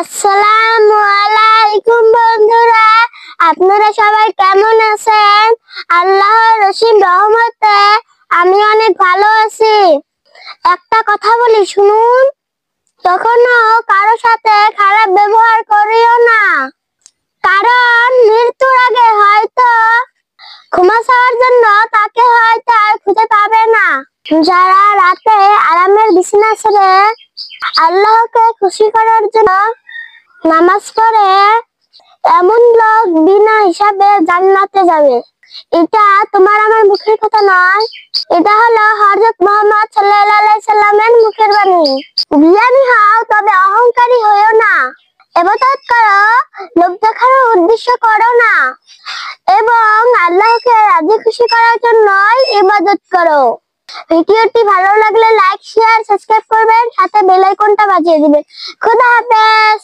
আসসালামু আলাইকুম বন্ধুরা, আপনারা সবাই কেমন আছেন? আল্লাহর অসীম রহমতে আমি অনেক ভালো আছি। একটা কথা বলি শুনুন, কখনো কারো সাথে খারাপ ব্যবহার করিও না, কারণ মৃত্যুর আগে হয়তো ক্ষমা চাওয়ার জন্য তাকে হয়তো আর খুঁজে পাবে না। যারা রাতে আরামের বিছানা ছেড়ে আল্লাহকে খুশি করার জন্য নামাজ পড়ে, এমন লোক বিনা হিসাবে জান্নাতে যাবে। এটা তোমার আমার মুখের কথা নয়, এটা হলো হযরত মুহাম্মদ সাল্লাল্লাহু আলাইহি সাল্লামের মুখের বাণী। জ্ঞানী হও তবে অহংকারী হইও না, ইবাদত করো, লোক দেখার উদ্দেশ্য করো না, এবং আল্লাহকে রাজি খুশি করার জন্যই ইবাদত করো। ভিডিওটি ভালো লাগলে লাইক, শেয়ার, সাবস্ক্রাইব করবেন, সাথে বেল আইকনটা বাজিয়ে দিবেন। খোদা হাফেজ।